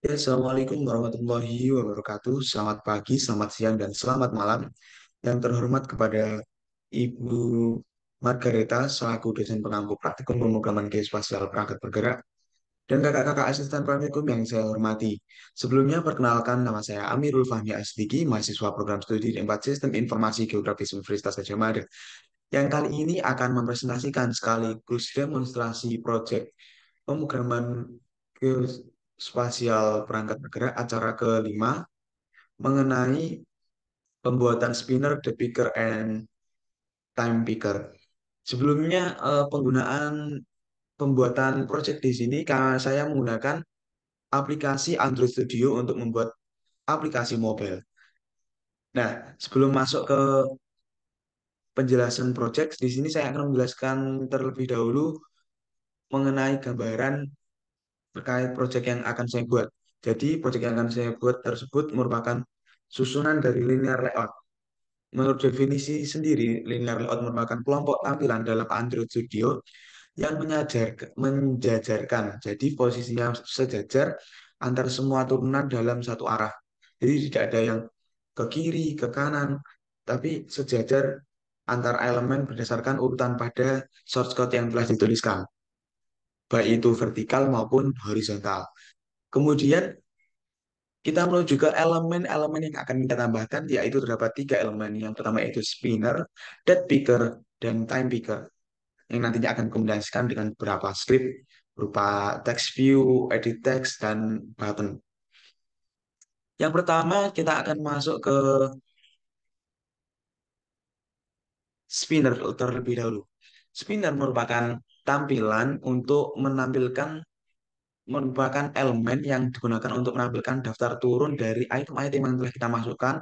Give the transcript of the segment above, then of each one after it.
Ya, Assalamualaikum warahmatullahi wabarakatuh. Selamat pagi, selamat siang, dan selamat malam. Yang terhormat kepada Ibu Margareta selaku dosen pengampu praktikum pemrograman geospasial perangkat bergerak dan kakak-kakak asisten praktikum yang saya hormati. Sebelumnya, perkenalkan nama saya Amirul Fahmi Asdiki, mahasiswa program studi D4 Sistem Informasi Geografis Universitas Gadjah Mada, yang kali ini akan mempresentasikan sekaligus demonstrasi proyek pemrograman geospasial perangkat bergerak acara kelima mengenai pembuatan spinner, the picker, and time picker. Sebelumnya penggunaan pembuatan proyek di sini karena saya menggunakan aplikasi Android Studio untuk membuat aplikasi mobile. Nah, sebelum masuk ke penjelasan proyek, di sini saya akan menjelaskan terlebih dahulu mengenai gambaran terkait proyek yang akan saya buat. Jadi, proyek yang akan saya buat tersebut merupakan susunan dari linear layout. Menurut definisi sendiri, linear layout merupakan kelompok tampilan dalam Android Studio yang menjajarkan. Jadi, posisinya sejajar antar semua turunan dalam satu arah. Jadi, tidak ada yang ke kiri, ke kanan, tapi sejajar antar elemen berdasarkan urutan pada source code yang telah dituliskan, baik itu vertikal maupun horizontal. Kemudian kita menuju ke elemen-elemen yang akan kita tambahkan, yaitu terdapat tiga elemen. Yang pertama yaitu spinner, date picker, dan time picker, yang nantinya akan dikombinasikan dengan beberapa script berupa text view, edit text, dan button. Yang pertama kita akan masuk ke spinner terlebih dahulu. Spinner merupakan tampilan untuk merupakan elemen yang digunakan untuk menampilkan daftar turun dari item-item yang telah kita masukkan,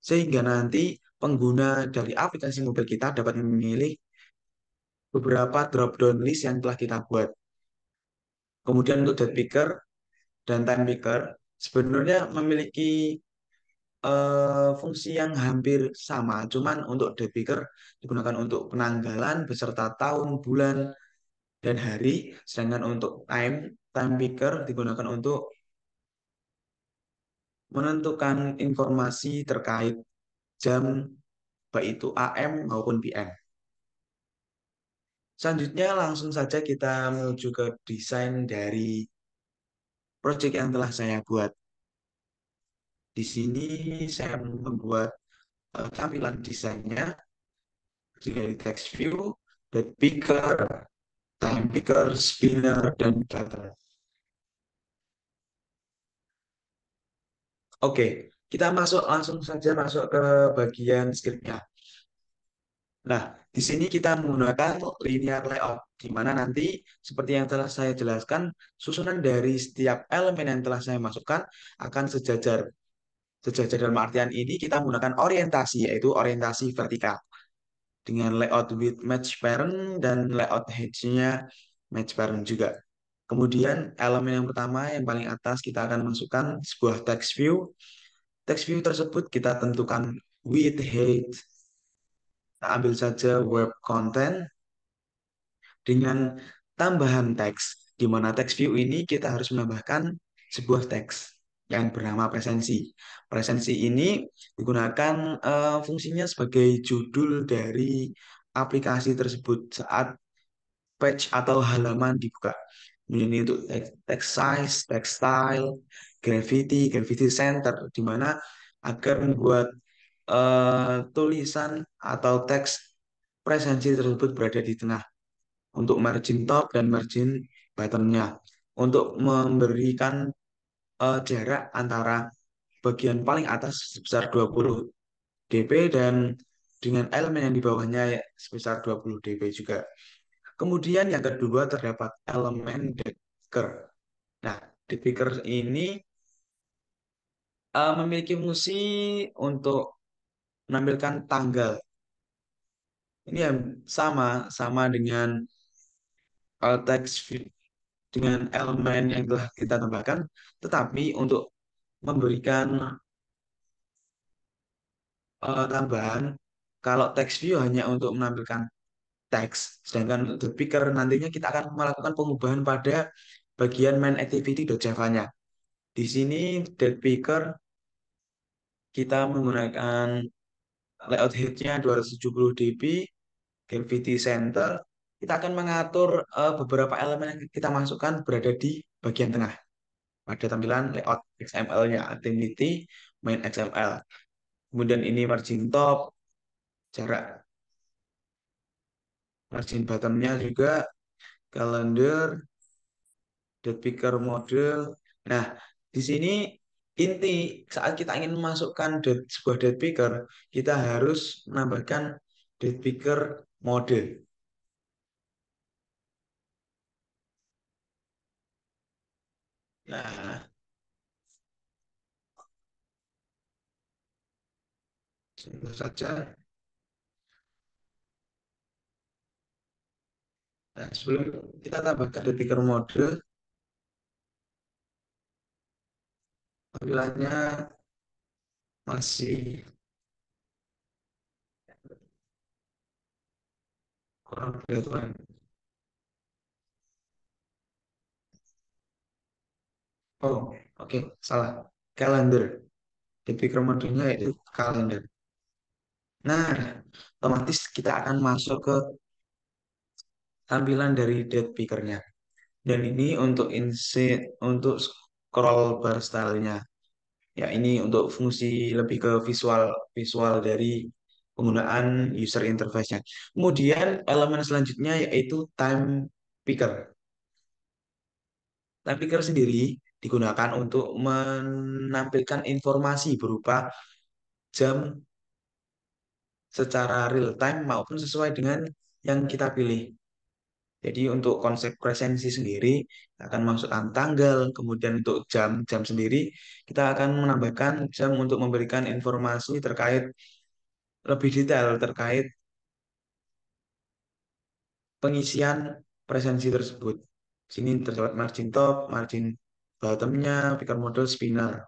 sehingga nanti pengguna dari aplikasi mobil kita dapat memilih beberapa drop-down list yang telah kita buat. Kemudian untuk date picker dan time picker sebenarnya memiliki fungsi yang hampir sama, cuman untuk date picker digunakan untuk penanggalan beserta tahun, bulan, dan hari, sedangkan untuk time picker digunakan untuk menentukan informasi terkait jam, baik itu AM maupun PM. Selanjutnya langsung saja kita menuju ke desain dari project yang telah saya buat. Di sini saya membuat tampilan desainnya dari text view, date picker, time picker, spinner, dan button. Oke, kita masuk langsung saja masuk ke bagian scriptnya. Nah, di sini kita menggunakan linear layout, di mana nanti seperti yang telah saya jelaskan, susunan dari setiap elemen yang telah saya masukkan akan sejajar. Sejajar dalam artian ini kita menggunakan orientasi, yaitu orientasi vertikal, dengan layout with match parent dan layout hedge-nya match parent juga. Kemudian elemen yang pertama yang paling atas kita akan masukkan sebuah text view. Text view tersebut kita tentukan width, height. Kita ambil saja web content dengan tambahan teks, di mana text view ini kita harus menambahkan sebuah teks yang bernama presensi. Presensi ini digunakan fungsinya sebagai judul dari aplikasi tersebut saat page atau halaman dibuka. Ini untuk text size, text style, gravity center, di mana agar membuat tulisan atau teks presensi tersebut berada di tengah untuk margin top dan margin bottomnya, untuk memberikan jarak antara bagian paling atas sebesar 20 dp dan dengan elemen yang di bawahnya sebesar 20 dp juga. Kemudian yang kedua terdapat elemen decker. Nah, decker ini memiliki fungsi untuk menampilkan tanggal. Ini yang sama dengan teks dengan elemen yang telah kita tambahkan, tetapi untuk memberikan tambahan, kalau text view hanya untuk menampilkan teks, sedangkan untuk picker nantinya kita akan melakukan pengubahan pada bagian main activity.java-nya, Di sini dead picker kita menggunakan layout headnya 270 dpi, gravity center. Kita akan mengatur beberapa elemen yang kita masukkan berada di bagian tengah pada tampilan layout XML-nya, activity main XML. Kemudian ini margin top, jarak margin bottomnya juga, calendar, dead picker model. Nah, di sini inti saat kita ingin memasukkan sebuah dead picker, kita harus menambahkan dead picker mode. Nah, tentu saja. Nah, sebelum kita tambahkan dead picker mode, tampilannya masih kurang beraturan. Oh, oke, salah. Calendar. Dead picker modenya itu calendar. Nah, otomatis kita akan masuk ke tampilan dari dead pickernya. Dan ini untuk scroll bar stylenya. Ya, ini untuk fungsi lebih ke visual visual dari penggunaan user interface-nya. Kemudian elemen selanjutnya yaitu time picker. Time picker sendiri digunakan untuk menampilkan informasi berupa jam secara real time maupun sesuai dengan yang kita pilih. Jadi untuk konsep presensi sendiri akan masukkan tanggal, kemudian untuk jam-jam sendiri kita akan menambahkan jam untuk memberikan informasi terkait lebih detail terkait pengisian presensi tersebut. Sini terdapat margin top, margin bottomnya, picker model, spinner.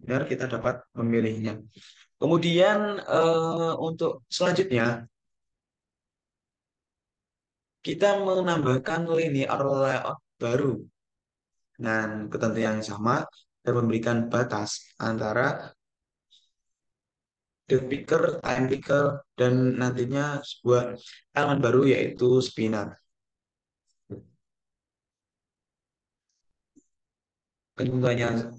Benar kita dapat memilihnya. Kemudian untuk selanjutnya kita menambahkan linear layout baru dengan ketentuan yang sama dan memberikan batas antara dead picker, time picker, dan nantinya sebuah elemen baru yaitu spinner. Ketentuannya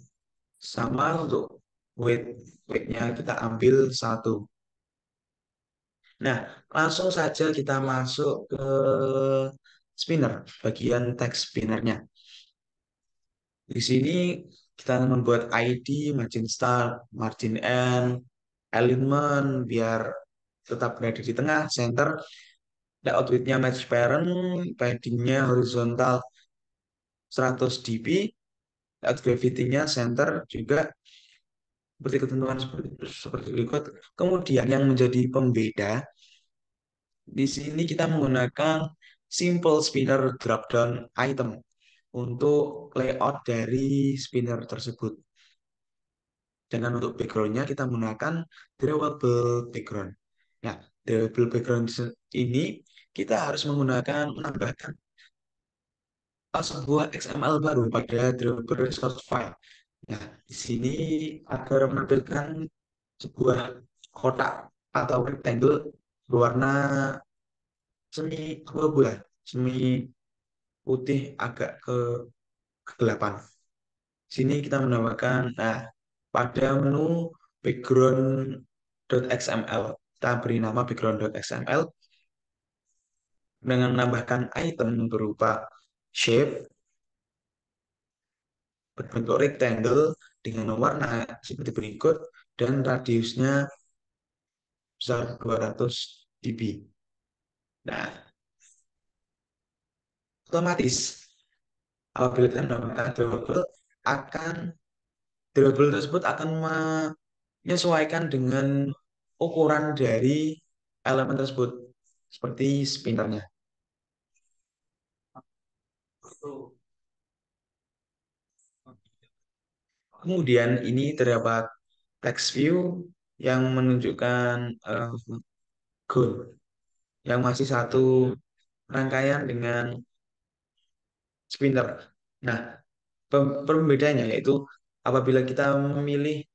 sama untuk weight-nya kita ambil satu. Nah, langsung saja kita masuk ke spinner, bagian teks spinnernya. Di sini kita membuat ID, margin start, margin end, alignment biar tetap berada di tengah, center, layout width-nya match parent, padding-nya horizontal 100 dp, layout gravity-nya center juga seperti ketentuan seperti berikut. Kemudian yang menjadi pembeda di sini kita menggunakan simple spinner drop down item untuk layout dari spinner tersebut. Dengan untuk backgroundnya kita menggunakan drawable background. Nah, drawable background ini kita harus menambahkan sebuah XML baru pada drawable resource file. Nah, di sini agar menampilkan sebuah kotak atau rectangle berwarna semi abu-abu lah, semi putih agak kegelapan. Sini kita menambahkan, nah, pada menu background.xml, kita beri nama background.xml dengan menambahkan item berupa shape berbentuk rectangle dengan warna seperti berikut dan radiusnya besar 200 dp. Nah, otomatis apabila kita menambahkan akan drawable tersebut akan menyesuaikan dengan ukuran dari elemen tersebut seperti spinnernya. Kemudian ini terdapat text view yang menunjukkan goal yang masih satu rangkaian dengan spinner. Nah, perbedaannya yaitu apabila kita memilih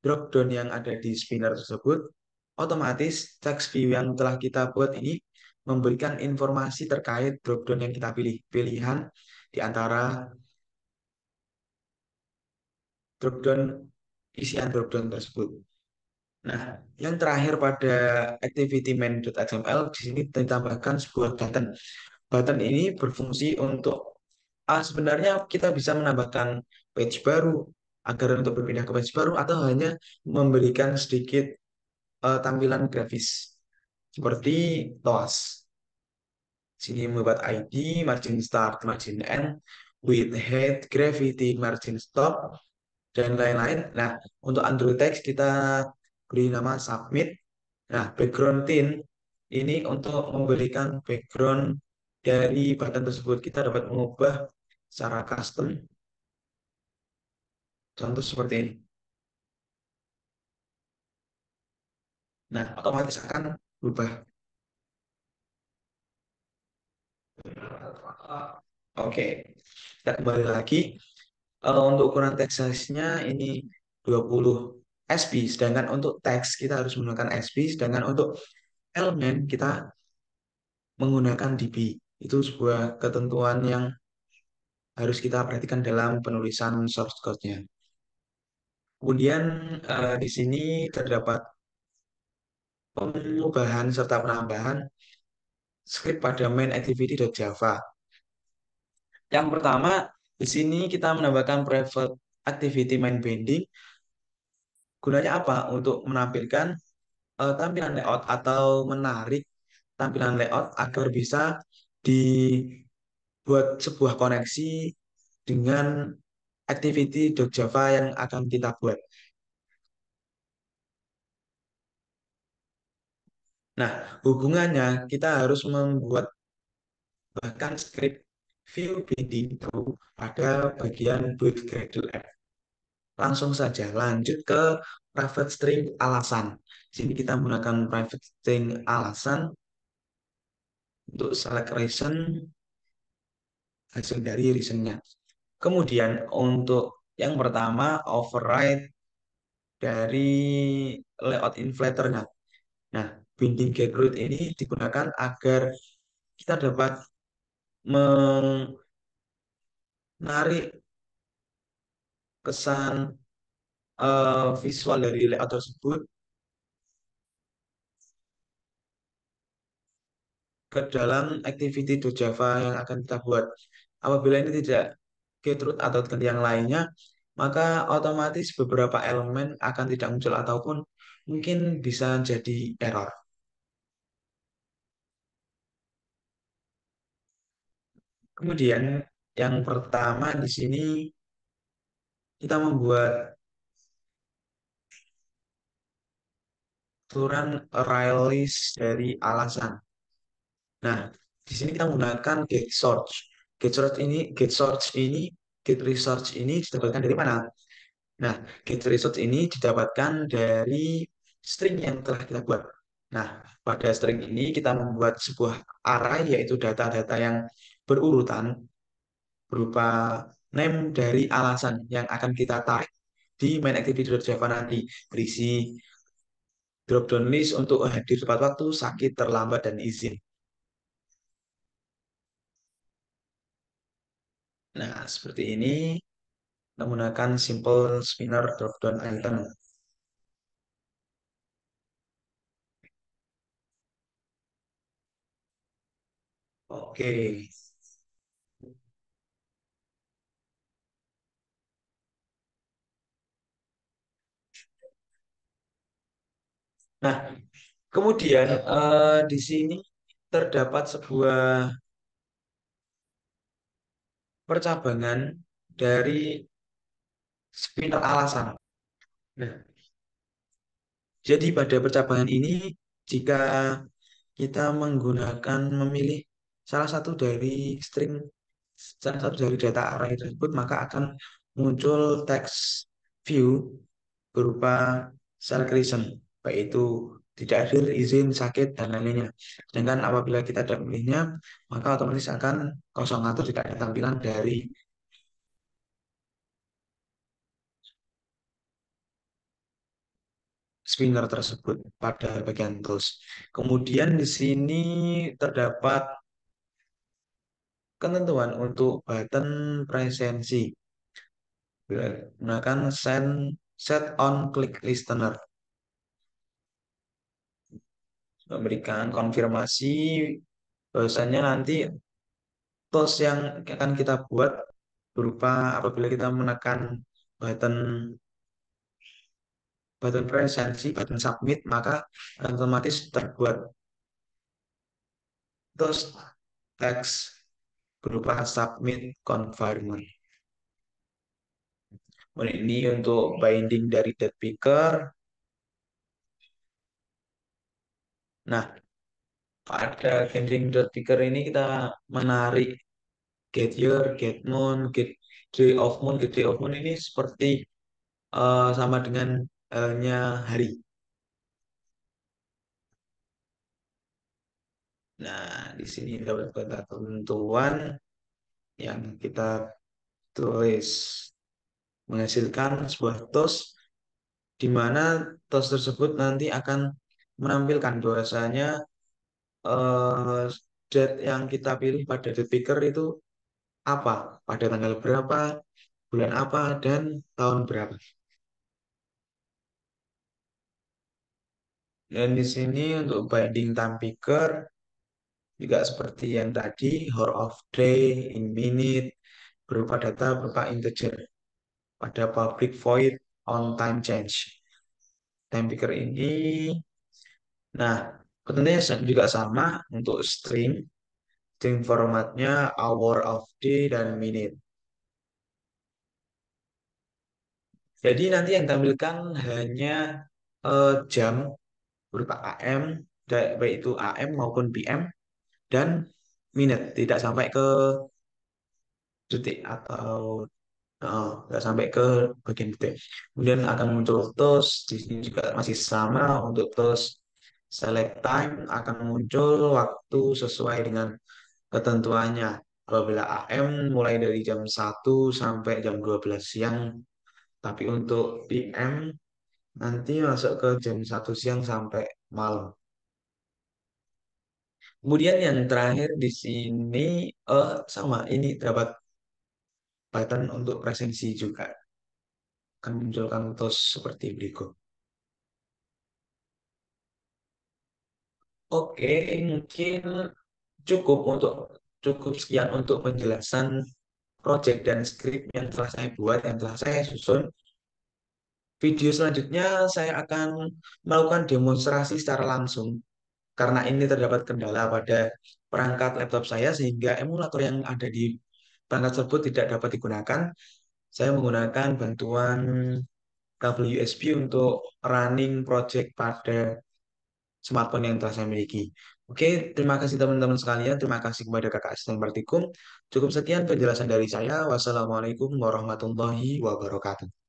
drop down yang ada di spinner tersebut, otomatis text view yang telah kita buat ini memberikan informasi terkait drop down yang kita pilih, pilihan di antara drop down isian drop down tersebut. Nah, yang terakhir pada activity main.xml di sini ditambahkan sebuah button. Button ini berfungsi untuk sebenarnya kita bisa menambahkan page baru agar untuk berpindah ke page baru atau hanya memberikan sedikit tampilan grafis seperti TOAS. Sini membuat ID, margin start, margin end, width, height, gravity, margin stop, dan lain-lain. Nah, untuk Android text kita beri nama submit. Nah, background tint ini untuk memberikan background dari button tersebut. Kita dapat mengubah secara custom. Contoh seperti ini. Nah, otomatis akan berubah. Oke, kita kembali lagi. Untuk ukuran text size-nya ini 20 SB, sedangkan untuk teks kita harus menggunakan SB, sedangkan untuk elemen kita menggunakan DB. Itu sebuah ketentuan yang harus kita perhatikan dalam penulisan source code-nya. Kemudian di sini terdapat pengubahan serta penambahan script pada main activity.java. Yang pertama, di sini kita menambahkan private activity main binding. Gunanya apa? Untuk menampilkan tampilan layout atau menarik tampilan layout agar bisa dibuat sebuah koneksi dengan activity.java yang akan kita buat. Nah, hubungannya kita harus membuat bahkan script view binding itu pada bagian build Gradle app. Langsung saja lanjut ke private string alasan. Di sini kita menggunakan private string alasan untuk select reason hasil dari reasonnya. Kemudian untuk yang pertama override dari layout inflatornya. Nah, binding get root ini digunakan agar kita dapat menarik kesan visual dari layout tersebut ke dalam activity.java yang akan kita buat. Apabila ini tidak get root atau ganti yang lainnya, maka otomatis beberapa elemen akan tidak muncul ataupun mungkin bisa jadi error. Kemudian yang pertama di sini kita membuat aturan array list dari alasan. Nah, di sini kita menggunakan get search. Get research ini didapatkan dari mana? Nah, get research ini didapatkan dari string yang telah kita buat. Nah, pada string ini kita membuat sebuah array yaitu data-data yang berurutan berupa name dari alasan yang akan kita tarik di main activity.java nanti berisi drop down list untuk hadir tepat waktu, sakit, terlambat, dan izin. Nah, seperti ini menggunakan simple spinner drop down item. Oke. Nah, kemudian di sini terdapat sebuah percabangan dari spinner alasan. Nah, jadi pada percabangan ini, jika kita menggunakan memilih salah satu dari string, salah satu dari data array tersebut, maka akan muncul text view berupa select reason, baik itu tidak hadir, izin, sakit, dan lain-lainnya. Sedangkan apabila kita tidak memilihnya, maka otomatis akan kosong atau tidak ada tampilan dari spinner tersebut pada bagian tools. Kemudian di sini terdapat ketentuan untuk button presensi. Gunakan set on click listener, memberikan konfirmasi bahwasanya nanti tools yang akan kita buat berupa apabila kita menekan button button presensi, button submit, maka otomatis terbuat tools teks berupa submit confirmer. Ini untuk binding dari date picker. Nah, pada binding date picker ini kita menarik get year, get month, get day of month ini seperti sama dengan halnya hari. Nah, di sini dapat ketentuan yang kita tulis menghasilkan sebuah toast di mana toast tersebut nanti akan menampilkan bahwasanya eh, date yang kita pilih pada date picker itu apa, pada tanggal berapa, bulan apa, dan tahun berapa. Dan di sini untuk binding time picker juga seperti yang tadi, hour of day, in minute, berupa data berupa integer pada public void on time change. Time picker ini, nah, ketentuannya juga sama untuk string. String formatnya hour of day dan minute. Jadi nanti yang tampilkan hanya jam berupa AM, baik itu AM maupun PM, dan minute, tidak sampai ke detik atau nggak sampai ke bagian detik. Kemudian akan muncul toast, di sini juga masih sama untuk toast select time akan muncul waktu sesuai dengan ketentuannya. Apabila AM mulai dari jam 1 sampai jam 12 siang, tapi untuk PM nanti masuk ke jam 1 siang sampai malam. Kemudian yang terakhir di sini sama ini dapat button untuk presensi juga akan munculkan toast seperti berikut. Oke, mungkin cukup untuk cukup sekian untuk penjelasan project dan script yang telah saya buat, yang telah saya susun. Video selanjutnya saya akan melakukan demonstrasi secara langsung karena ini terdapat kendala pada perangkat laptop saya sehingga emulator yang ada di perangkat tersebut tidak dapat digunakan. Saya menggunakan bantuan kabel USB untuk running project pada smartphone yang telah saya miliki. Oke, terima kasih teman-teman sekalian. Terima kasih kepada Kakak Asisten Praktikum. Cukup sekian penjelasan dari saya. Wassalamualaikum warahmatullahi wabarakatuh.